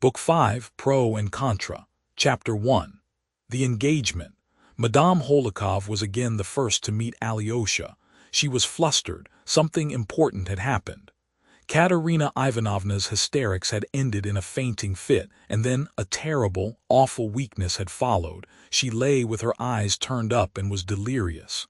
Book 5, Pro and Contra, Chapter 1. The Engagement. Madame Holikov was again the first to meet Alyosha. She was flustered. Something important had happened. Katerina Ivanovna's hysterics had ended in a fainting fit, and then a terrible, awful weakness had followed. She lay with her eyes turned up and was delirious.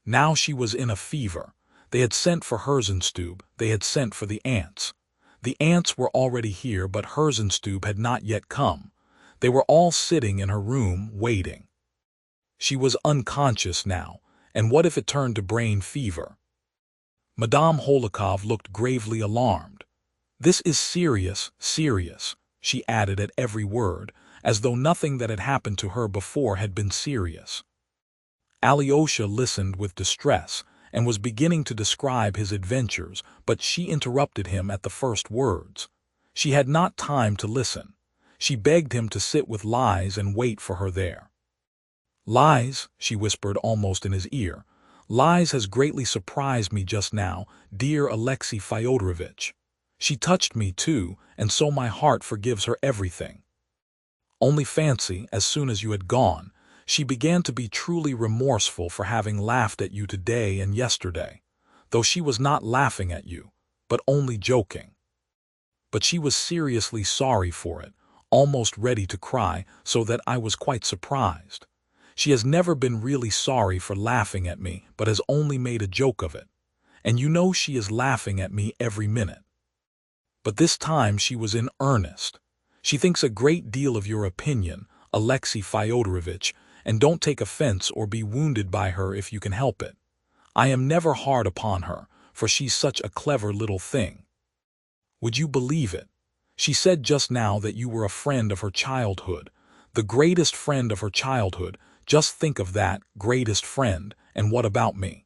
Now she was in a fever. They had sent for Herzenstube. They had sent for the aunts. The aunts were already here, but Herzenstube had not yet come. They were all sitting in her room, waiting. She was unconscious now, and what if it turned to brain fever? Madame Holikov looked gravely alarmed. "This is serious, serious," she added at every word, as though nothing that had happened to her before had been serious. Alyosha listened with distress, and was beginning to describe his adventures, but she interrupted him at the first words. She had not time to listen. She begged him to sit with Lize and wait for her there. "Lize," she whispered almost in his ear, "Lize has greatly surprised me just now, dear Alexey Fyodorovitch. She touched me too, and so my heart forgives her everything. Only fancy, as soon as you had gone, she began to be truly remorseful for having laughed at you today and yesterday, though she was not laughing at you, but only joking. But she was seriously sorry for it, almost ready to cry, so that I was quite surprised. She has never been really sorry for laughing at me, but has only made a joke of it. And you know she is laughing at me every minute. But this time she was in earnest. She thinks a great deal of your opinion, Alexey Fyodorovitch, and don't take offense or be wounded by her if you can help it. I am never hard upon her, for she's such a clever little thing. Would you believe it? She said just now that you were a friend of her childhood, the greatest friend of her childhood. Just think of that, greatest friend, and what about me?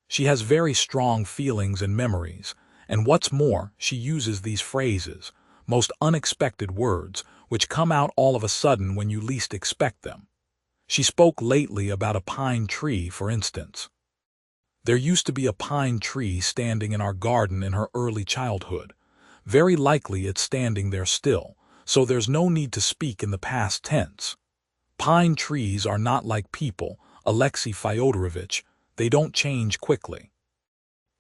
She has very strong feelings and memories, and what's more, she uses these phrases, most unexpected words, which come out all of a sudden when you least expect them. She spoke lately about a pine tree, for instance. There used to be a pine tree standing in our garden in her early childhood. Very likely it's standing there still, so there's no need to speak in the past tense. Pine trees are not like people, Alexey Fyodorovitch. They don't change quickly.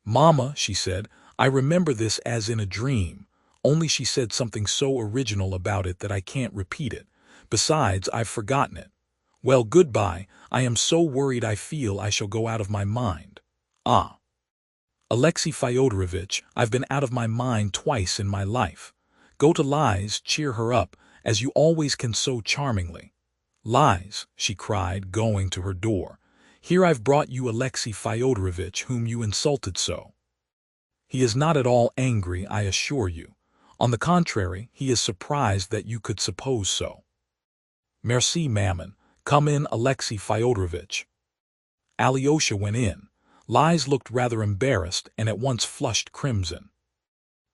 "Mama," she said, "I remember this as in a dream, only she said something so original about it that I can't repeat it. Besides, I've forgotten it. Well, goodbye. I am so worried I feel I shall go out of my mind." "Ah, Alexey Fyodorovitch, I've been out of my mind twice in my life. Go to Lize, cheer her up, as you always can so charmingly. Lize," she cried, going to her door, "here I've brought you Alexey Fyodorovitch, whom you insulted so. He is not at all angry, I assure you. On the contrary, he is surprised that you could suppose so." "Merci, maman. Come in, Alexey Fyodorovitch." Alyosha went in. Lize looked rather embarrassed and at once flushed crimson.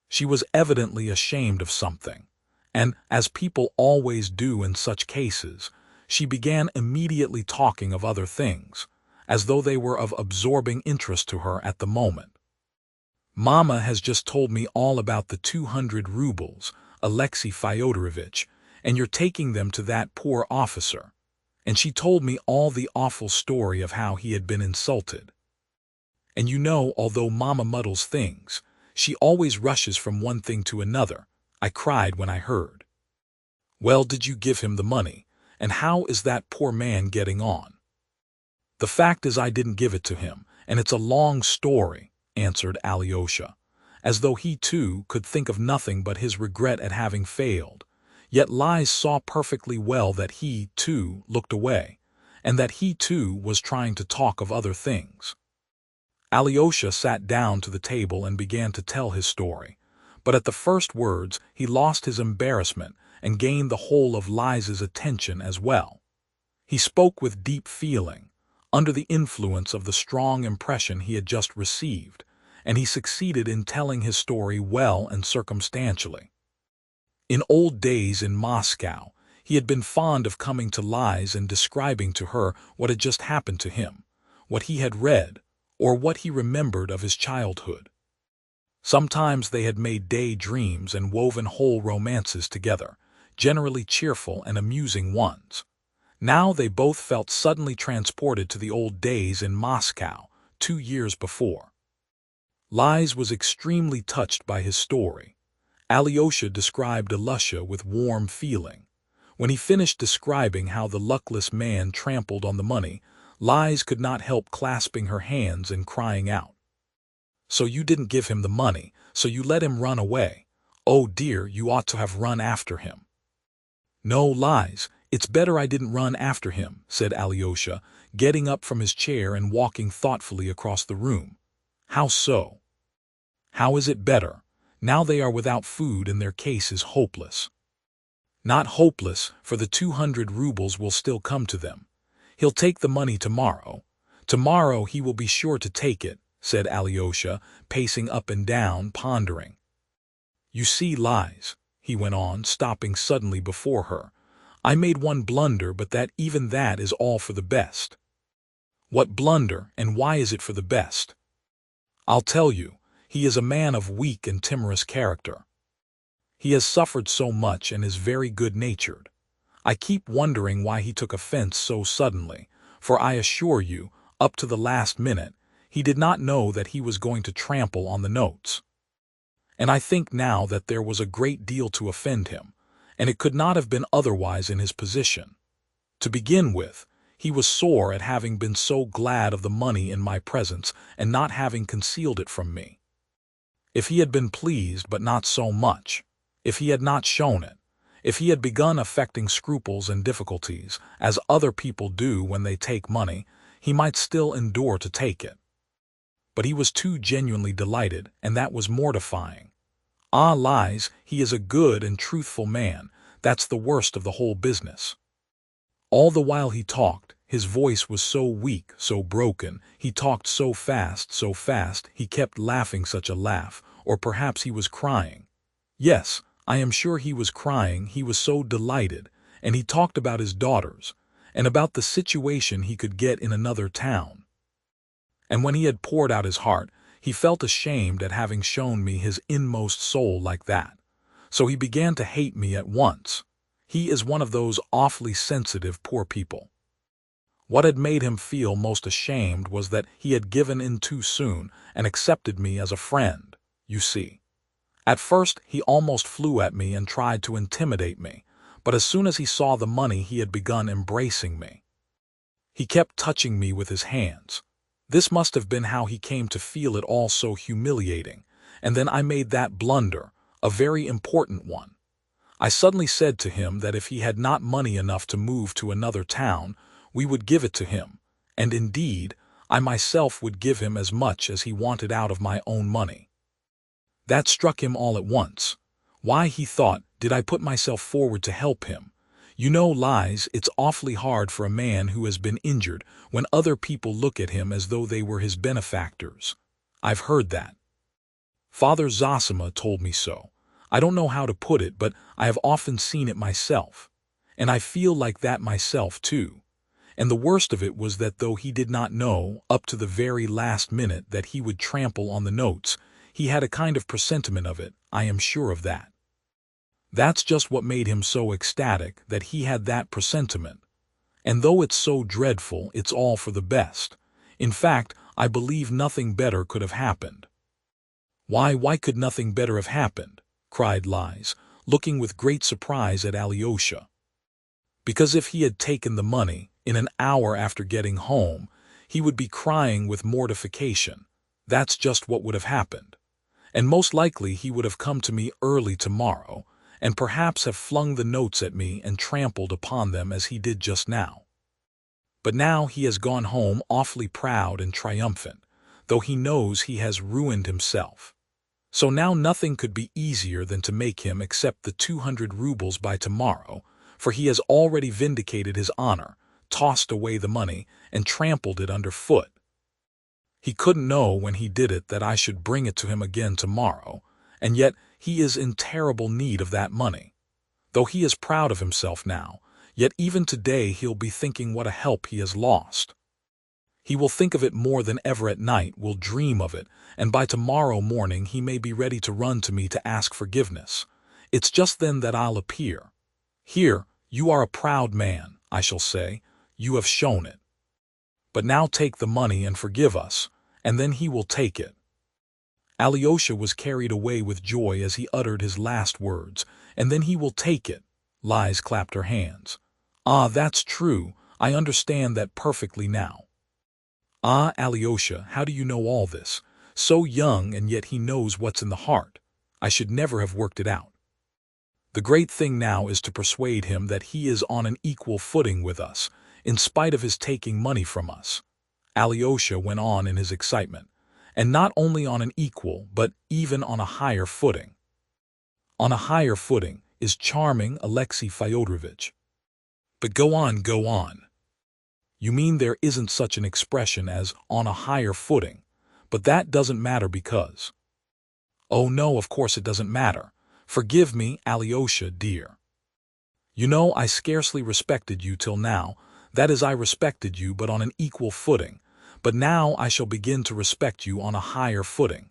She was evidently ashamed of something, and, as people always do in such cases, she began immediately talking of other things, as though they were of absorbing interest to her at the moment. "Mama has just told me all about the 200 rubles, Alexey Fyodorovitch, and you're taking them to that poor officer. And she told me all the awful story of how he had been insulted. And you know, although Mama muddles things, she always rushes from one thing to another. I cried when I heard." "Well, did you give him the money? And how is that poor man getting on?" "The fact is I didn't give it to him, and it's a long story," answered Alyosha, as though he too could think of nothing but his regret at having failed. Yet Lize saw perfectly well that he, too, looked away, and that he, too, was trying to talk of other things. Alyosha sat down to the table and began to tell his story, but at the first words he lost his embarrassment and gained the whole of Lize's attention as well. He spoke with deep feeling, under the influence of the strong impression he had just received, and he succeeded in telling his story well and circumstantially. In old days in Moscow, he had been fond of coming to Lize and describing to her what had just happened to him, what he had read, or what he remembered of his childhood. Sometimes they had made day dreams and woven whole romances together, generally cheerful and amusing ones. Now they both felt suddenly transported to the old days in Moscow, 2 years before. Lise was extremely touched by his story. Alyosha described Alusha with warm feeling. When he finished describing how the luckless man trampled on the money, Lise could not help clasping her hands and crying out. "So you didn't give him the money, so you let him run away. Oh dear, you ought to have run after him." "No, Lise, it's better I didn't run after him," said Alyosha, getting up from his chair and walking thoughtfully across the room. "How so?" "How is it better? Now they are without food and their case is hopeless." "Not hopeless, for the 200 rubles will still come to them. He'll take the money tomorrow. Tomorrow he will be sure to take it," said Alyosha, pacing up and down, pondering. "You see, Lise," he went on, stopping suddenly before her, "I made one blunder, but even that is all for the best." "What blunder, and why is it for the best?" "I'll tell you. He is a man of weak and timorous character. He has suffered so much and is very good-natured. I keep wondering why he took offense so suddenly, for I assure you, up to the last minute, he did not know that he was going to trample on the notes. And I think now that there was a great deal to offend him, and it could not have been otherwise in his position. To begin with, he was sore at having been so glad of the money in my presence and not having concealed it from me. If he had been pleased, but not so much, if he had not shown it, if he had begun affecting scruples and difficulties, as other people do when they take money, he might still endure to take it. But he was too genuinely delighted, and that was mortifying. Ah, Lise, he is a good and truthful man, that's the worst of the whole business. All the while he talked, his voice was so weak, so broken, he talked so fast, he kept laughing such a laugh, or perhaps he was crying. Yes, I am sure he was crying, he was so delighted, and he talked about his daughters, and about the situation he could get in another town. And when he had poured out his heart, he felt ashamed at having shown me his inmost soul like that. So he began to hate me at once. He is one of those awfully sensitive poor people. What had made him feel most ashamed was that he had given in too soon and accepted me as a friend, you see. At first he almost flew at me and tried to intimidate me, but as soon as he saw the money he had begun embracing me. He kept touching me with his hands. This must have been how he came to feel it all so humiliating, and then I made that blunder, a very important one. I suddenly said to him that if he had not money enough to move to another town, we would give it to him, and indeed, I myself would give him as much as he wanted out of my own money. That struck him all at once. Why, he thought, did I put myself forward to help him? You know, Lise, it's awfully hard for a man who has been injured when other people look at him as though they were his benefactors. I've heard that. Father Zosima told me so. I don't know how to put it, but I have often seen it myself. And I feel like that myself, too. And the worst of it was that though he did not know, up to the very last minute, that he would trample on the notes, he had a kind of presentiment of it, I am sure of that. That's just what made him so ecstatic, that he had that presentiment. And though it's so dreadful, it's all for the best. In fact, I believe nothing better could have happened. Why could nothing better have happened?" cried Lise, looking with great surprise at Alyosha. "Because if he had taken the money, in an hour after getting home, he would be crying with mortification. That's just what would have happened. And most likely he would have come to me early tomorrow, and perhaps have flung the notes at me and trampled upon them as he did just now. But now he has gone home awfully proud and triumphant, though he knows he has ruined himself. So now nothing could be easier than to make him accept the 200 rubles by tomorrow, for he has already vindicated his honor, tossed away the money, and trampled it underfoot. He couldn't know when he did it that I should bring it to him again tomorrow, and yet he is in terrible need of that money. Though he is proud of himself now, yet even today he'll be thinking what a help he has lost. He will think of it more than ever at night, will dream of it, and by tomorrow morning he may be ready to run to me to ask forgiveness. It's just then that I'll appear. Here, you are a proud man, I shall say. You have shown it. But now take the money and forgive us, and then he will take it. Alyosha was carried away with joy as he uttered his last words, and then he will take it. Liz clapped her hands. Ah, that's true. I understand that perfectly now. Ah, Alyosha, how do you know all this? So young, and yet he knows what's in the heart. I should never have worked it out. The great thing now is to persuade him that he is on an equal footing with us, in spite of his taking money from us. Alyosha went on in his excitement, and not only on an equal, but even on a higher footing. On a higher footing is charming, Alexei Fyodorovitch. But go on, go on. You mean there isn't such an expression as on a higher footing, but that doesn't matter because… Oh no, of course it doesn't matter. Forgive me, Alyosha, dear. You know, I scarcely respected you till now. That is, I respected you, but on an equal footing. But now I shall begin to respect you on a higher footing.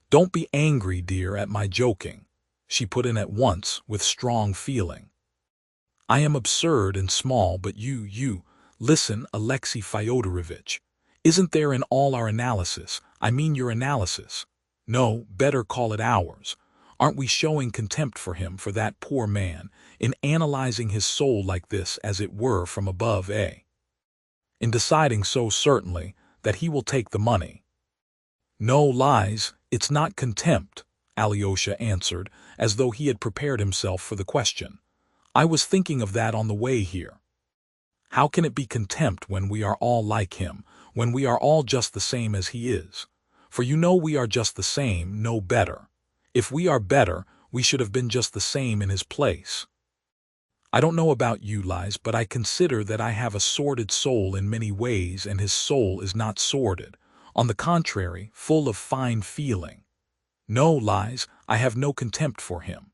Don't be angry, dear, at my joking, she put in at once with strong feeling. I am absurd and small, but you… Listen, Alexei Fyodorovitch. Isn't there in all our analysis, I mean your analysis, no, better call it ours, aren't we showing contempt for him, for that poor man, in analyzing his soul like this, as it were, from above, eh? In deciding so certainly that he will take the money. No, Liz, it's not contempt, Alyosha answered, as though he had prepared himself for the question. I was thinking of that on the way here. How can it be contempt when we are all like him, when we are all just the same as he is? For you know we are just the same, no better. If we are better, we should have been just the same in his place. I don't know about you, Liz, but I consider that I have a sordid soul in many ways, and his soul is not sordid. On the contrary, full of fine feeling. No, Liz, I have no contempt for him.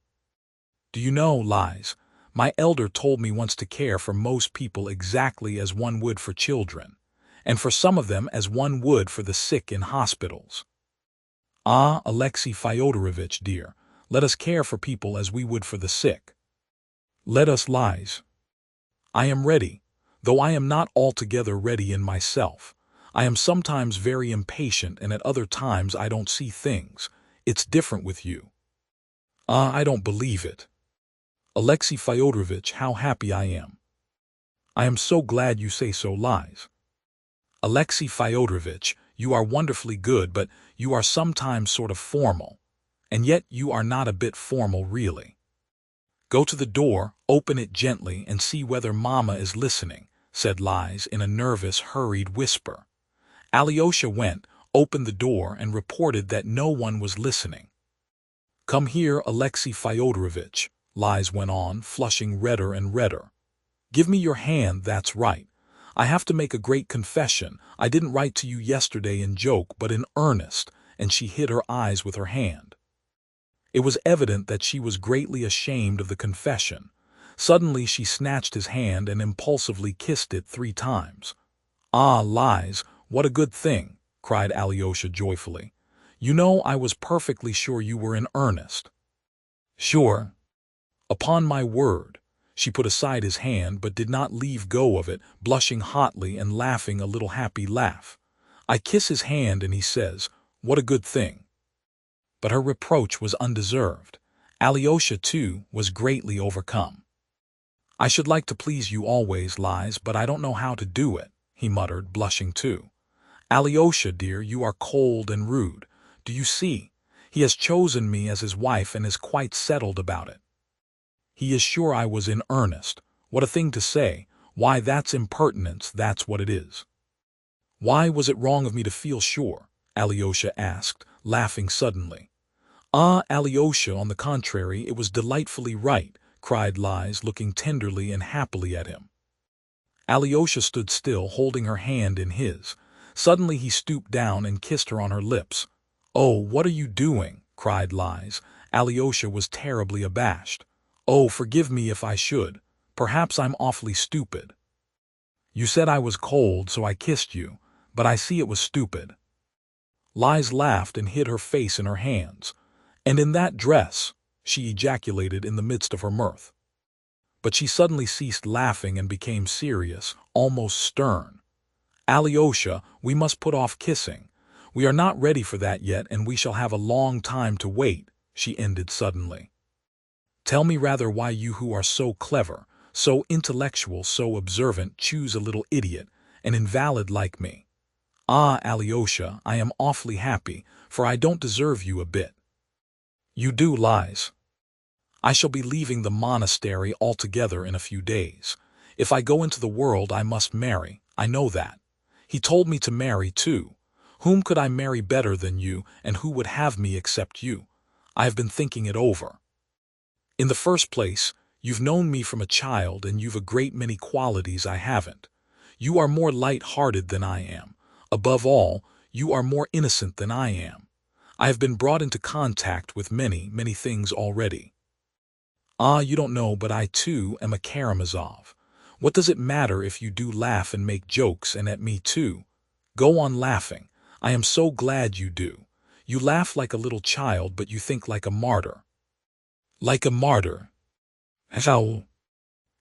Do you know, Liz, my elder told me once to care for most people exactly as one would for children, and for some of them as one would for the sick in hospitals. Ah, Alexei Fyodorovitch, dear, let us care for people as we would for the sick. Let us, Liz. I am ready, though I am not altogether ready in myself. I am sometimes very impatient, and at other times I don't see things. It's different with you. Ah, I don't believe it. Alexei Fyodorovitch, how happy I am. I am so glad you say so, Liz. Alexei Fyodorovitch, you are wonderfully good, but you are sometimes sort of formal. And yet you are not a bit formal, really. Go to the door, open it gently, and see whether Mama is listening, said Liz in a nervous, hurried whisper. Alyosha went, opened the door, and reported that no one was listening. Come here, Alexei Fyodorovitch, Liz went on, flushing redder and redder. Give me your hand, that's right. I have to make a great confession. I didn't write to you yesterday in joke, but in earnest, and she hid her eyes with her hand. It was evident that she was greatly ashamed of the confession. Suddenly she snatched his hand and impulsively kissed it 3 times. Ah, Liz, what a good thing, cried Alyosha joyfully. You know, I was perfectly sure you were in earnest. Sure? Upon my word. She put aside his hand, but did not leave go of it, blushing hotly and laughing a little happy laugh. I kiss his hand, and he says, what a good thing. But her reproach was undeserved. Alyosha, too, was greatly overcome. I should like to please you always, Liz, but I don't know how to do it, he muttered, blushing too. Alyosha, dear, you are cold and rude. Do you see? He has chosen me as his wife and is quite settled about it. He is sure I was in earnest. What a thing to say. Why, that's impertinence, that's what it is. Why was it wrong of me to feel sure? Alyosha asked, laughing suddenly. Ah, Alyosha, on the contrary, it was delightfully right, cried Liz, looking tenderly and happily at him. Alyosha stood still, holding her hand in his. Suddenly he stooped down and kissed her on her lips. Oh, what are you doing? Cried Liz. Alyosha was terribly abashed. Oh, forgive me if I should. Perhaps I'm awfully stupid. You said I was cold, so I kissed you, but I see it was stupid." Liz laughed and hid her face in her hands. "And in that dress," she ejaculated in the midst of her mirth. But she suddenly ceased laughing and became serious, almost stern. "Alyosha, we must put off kissing. We are not ready for that yet, and we shall have a long time to wait," she ended suddenly. "Tell me rather why you who are so clever, so intellectual, so observant, choose a little idiot, an invalid like me. Ah, Alyosha, I am awfully happy, for I don't deserve you a bit." "You do, Liz. I shall be leaving the monastery altogether in a few days. If I go into the world I must marry, I know that. He told me to marry too. Whom could I marry better than you, and who would have me except you? I have been thinking it over. In the first place, you've known me from a child, and you've a great many qualities I haven't. You are more light-hearted than I am. Above all, you are more innocent than I am. I have been brought into contact with many, many things already. Ah, you don't know, but I too am a Karamazov. What does it matter if you do laugh and make jokes, and at me too? Go on laughing. I am so glad you do. You laugh like a little child, but you think like a martyr." "Like a martyr? How?"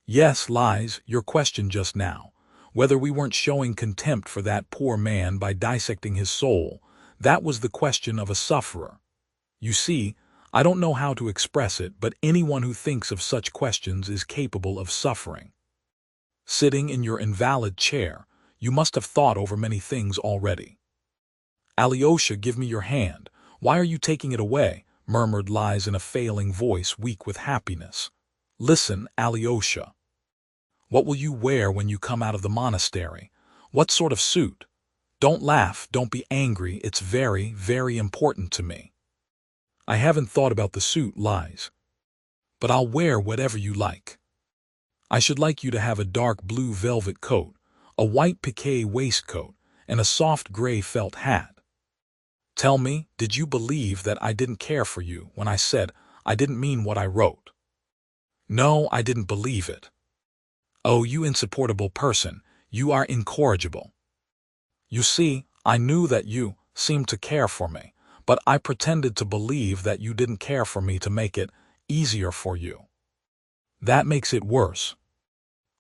"Yes, Liz, your question just now, whether we weren't showing contempt for that poor man by dissecting his soul, that was the question of a sufferer. You see, I don't know how to express it, but anyone who thinks of such questions is capable of suffering. Sitting in your invalid chair, you must have thought over many things already." "Alyosha, give me your hand. Why are you taking it away?" murmured Liz in a failing voice, weak with happiness. "Listen, Alyosha. What will you wear when you come out of the monastery? What sort of suit? Don't laugh, don't be angry, it's very, very important to me." "I haven't thought about the suit, Liz. But I'll wear whatever you like. I should like you to have a dark blue velvet coat, a white piqué waistcoat, and a soft gray felt hat. Tell me, did you believe that I didn't care for you when I said I didn't mean what I wrote? No, I didn't believe it. Oh, you insupportable person, you are incorrigible. You see, I knew that you seemed to care for me, but I pretended to believe that you didn't care for me to make it easier for you. That makes it worse.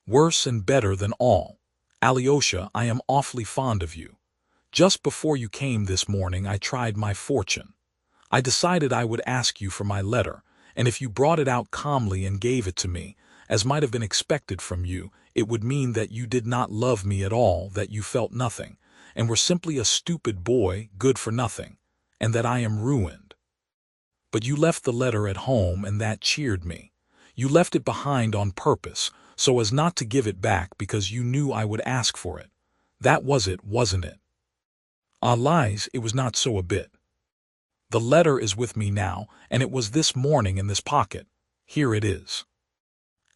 Worse and better than all. Alyosha, I am awfully fond of you. Just before you came this morning I tried my fortune. I decided I would ask you for my letter, and if you brought it out calmly and gave it to me, as might have been expected from you, it would mean that you did not love me at all, that you felt nothing, and were simply a stupid boy, good for nothing, and that I am ruined. But you left the letter at home, and that cheered me. You left it behind on purpose, so as not to give it back because you knew I would ask for it. That was it, wasn't it? Ah, Liz, it was not so a bit. The letter is with me now, and it was this morning in this pocket. Here it is."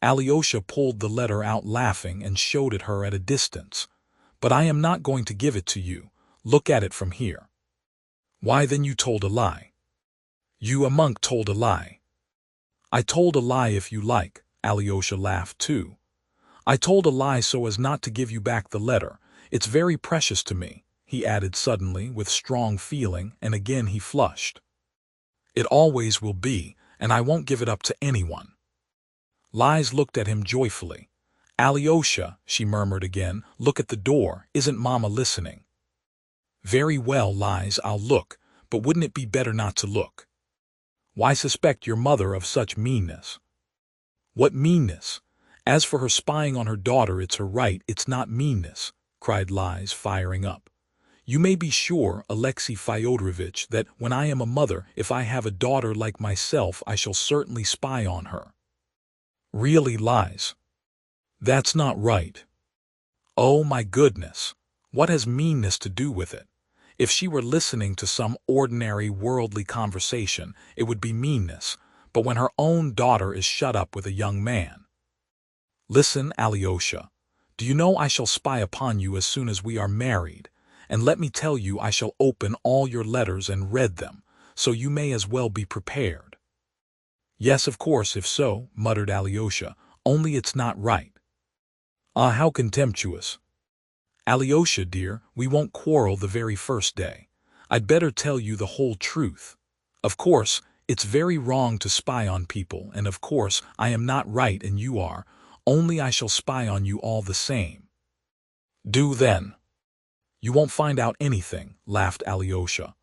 Alyosha pulled the letter out laughing and showed it her at a distance. "But I am not going to give it to you. Look at it from here." "Why, then you told a lie." "You, a monk, told a lie." "I told a lie if you like." Alyosha laughed too. "I told a lie so as not to give you back the letter. It's very precious to me," he added suddenly with strong feeling, and again he flushed. "It always will be, and I won't give it up to anyone." Liz looked at him joyfully. "Alyosha," she murmured again, "look at the door. Isn't Mama listening?" "Very well, Liz, I'll look, but wouldn't it be better not to look?" "Why suspect your mother of such meanness?" "What meanness? As for her spying on her daughter, it's her right, it's not meanness," cried Liz, firing up. "You may be sure, Alexey Fyodorovitch, that when I am a mother, if I have a daughter like myself, I shall certainly spy on her." "Really, Liz? That's not right." "Oh, my goodness! What has meanness to do with it? If she were listening to some ordinary worldly conversation, it would be meanness, but when her own daughter is shut up with a young man. Listen, Alyosha, do you know I shall spy upon you as soon as we are married, and let me tell you I shall open all your letters and read them, so you may as well be prepared." "Yes, of course, if so," muttered Alyosha, "only it's not right." "Ah, how contemptuous!" Alyosha, dear, we won't quarrel the very first day. I'd better tell you the whole truth. Of course, it's very wrong to spy on people, and of course I am not right and you are, only I shall spy on you all the same. Do then. You won't find out anything, laughed Alyosha.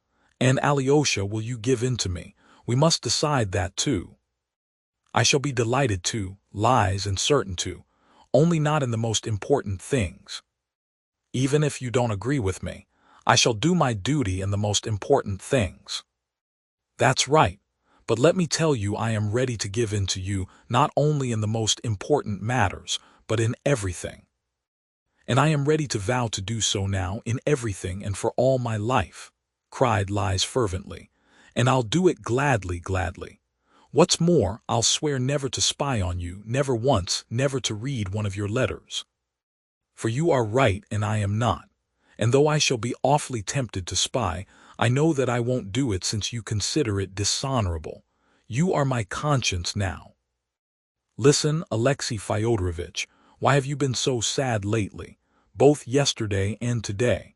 And Alyosha, will you give in to me? We must decide that too. I shall be delighted to, lies and certain to, only not in the most important things. Even if you don't agree with me, I shall do my duty in the most important things. That's right, but let me tell you I am ready to give in to you not only in the most important matters, but in everything. And I am ready to vow to do so now in everything and for all my life, cried Lies fervently, and I'll do it gladly, gladly. What's more, I'll swear never to spy on you, never once, never to read one of your letters. For you are right and I am not, and though I shall be awfully tempted to spy, I know that I won't do it since you consider it dishonorable. You are my conscience now. Listen, Alexei Fyodorovitch, why have you been so sad lately, both yesterday and today?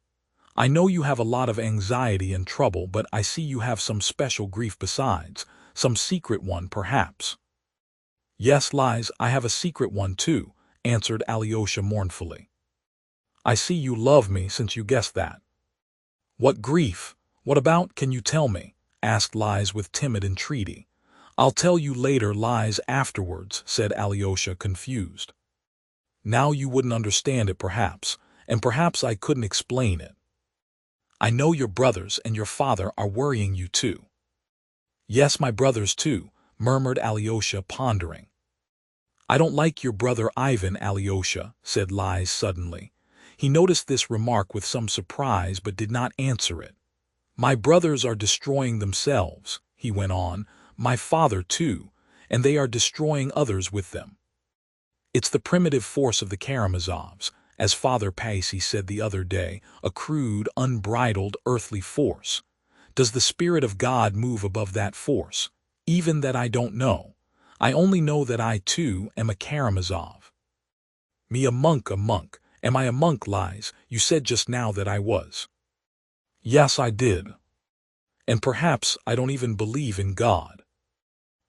I know you have a lot of anxiety and trouble, but I see you have some special grief besides, some secret one perhaps. Yes, Lies, I have a secret one too, answered Alyosha mournfully. I see you love me since you guessed that. What grief? What about, can you tell me? Asked Lies with timid entreaty. I'll tell you later, Lies, afterwards, said Alyosha, confused. Now you wouldn't understand it perhaps, and perhaps I couldn't explain it. I know your brothers and your father are worrying you too. Yes, my brothers too, murmured Alyosha, pondering. I don't like your brother Ivan, Alyosha, said Lies suddenly. He noticed this remark with some surprise but did not answer it. My brothers are destroying themselves, he went on, my father too, and they are destroying others with them. It's the primitive force of the Karamazovs, as Father Paisy said the other day, a crude, unbridled, earthly force. Does the Spirit of God move above that force? Even that I don't know. I only know that I too am a Karamazov. Me a monk, a monk. Am I a monk, Lies? You said just now that I was. Yes, I did. And perhaps I don't even believe in God.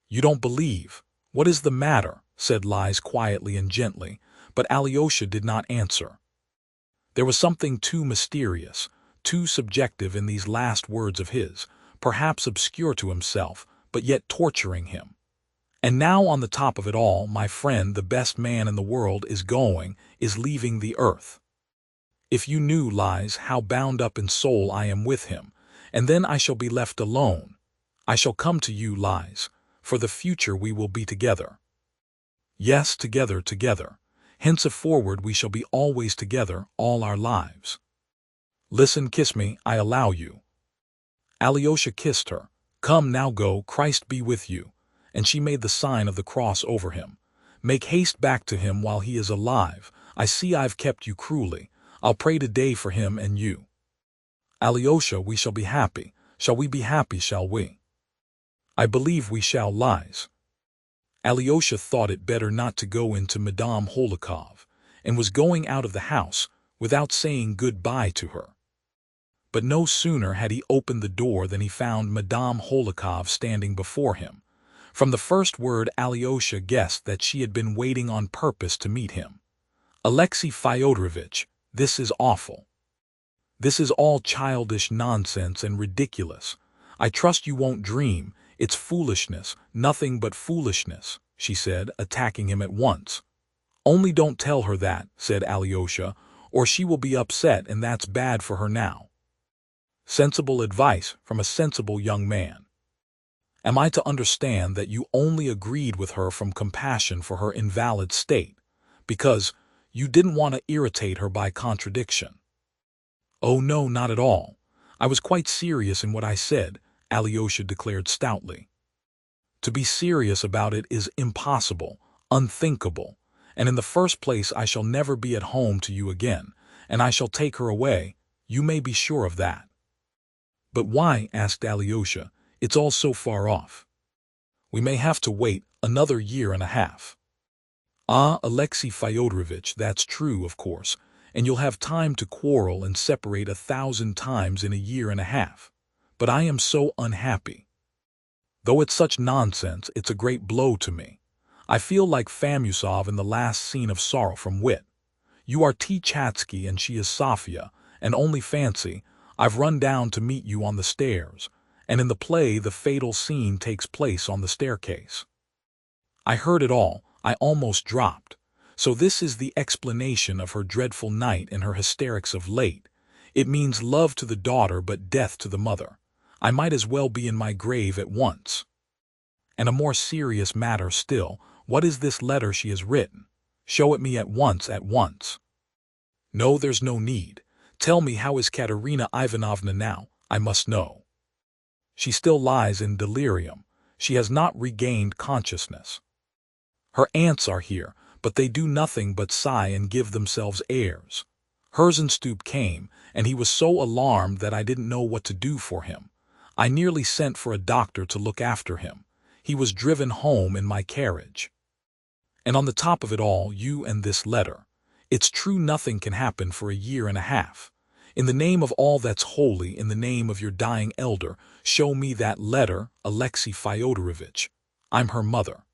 You don't believe? What is the matter? Said Lies quietly and gently, but Alyosha did not answer. There was something too mysterious, too subjective in these last words of his, perhaps obscure to himself, but yet torturing him. And now on the top of it all, my friend, the best man in the world, is leaving the earth. If you knew, Lies, how bound up in soul I am with him, and then I shall be left alone. I shall come to you, Lies. For the future we will be together. Yes, together, together. Henceforward we shall be always together, all our lives. Listen, kiss me, I allow you. Alyosha kissed her. Come now, go, Christ be with you. And she made the sign of the cross over him. Make haste back to him while he is alive. I see I've kept you cruelly. I'll pray today for him and you. Alyosha, we shall be happy. Shall we be happy, shall we? I believe we shall, Lies. Alyosha thought it better not to go into Madame Holikov, and was going out of the house without saying good-bye to her. But no sooner had he opened the door than he found Madame Holikov standing before him. From the first word Alyosha guessed that she had been waiting on purpose to meet him. Alexei Fyodorovitch, this is awful. This is all childish nonsense and ridiculous. I trust you won't dream. It's foolishness, nothing but foolishness, she said, attacking him at once. Only don't tell her that, said Alyosha, or she will be upset and that's bad for her now. Sensible advice from a sensible young man. Am I to understand that you only agreed with her from compassion for her invalid state, because you didn't want to irritate her by contradiction? Oh no, not at all. I was quite serious in what I said, Alyosha declared stoutly. To be serious about it is impossible, unthinkable, and in the first place I shall never be at home to you again, and I shall take her away, you may be sure of that. But why? Asked Alyosha. It's all so far off. We may have to wait another year and a half. Ah, Alexei Fyodorovitch, that's true, of course, and you'll have time to quarrel and separate 1,000 times in a year and a half. But I am so unhappy. Though it's such nonsense, it's a great blow to me. I feel like Famusov in the last scene of Sorrow from Wit. You are Tchatsky and she is Sofia, and only fancy, I've run down to meet you on the stairs, and in the play the fatal scene takes place on the staircase. I heard it all, I almost dropped. So this is the explanation of her dreadful night and her hysterics of late. It means love to the daughter but death to the mother. I might as well be in my grave at once. And a more serious matter still, what is this letter she has written? Show it me at once, at once. No, there's no need. Tell me, how is Katerina Ivanovna now? I must know. She still lies in delirium. She has not regained consciousness. Her aunts are here, but they do nothing but sigh and give themselves airs. Herzenstube came, and he was so alarmed that I didn't know what to do for him. I nearly sent for a doctor to look after him. He was driven home in my carriage. And on the top of it all, you and this letter. It's true nothing can happen for a year and a half. In the name of all that's holy, in the name of your dying elder, show me that letter, Alexei Fyodorovitch. I'm her mother.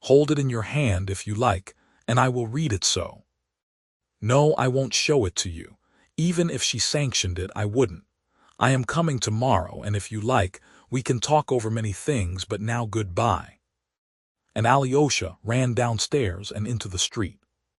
Hold it in your hand if you like, and I will read it so. No, I won't show it to you. Even if she sanctioned it, I wouldn't. I am coming tomorrow, and if you like, we can talk over many things, but now goodbye. And Alyosha ran downstairs and into the street.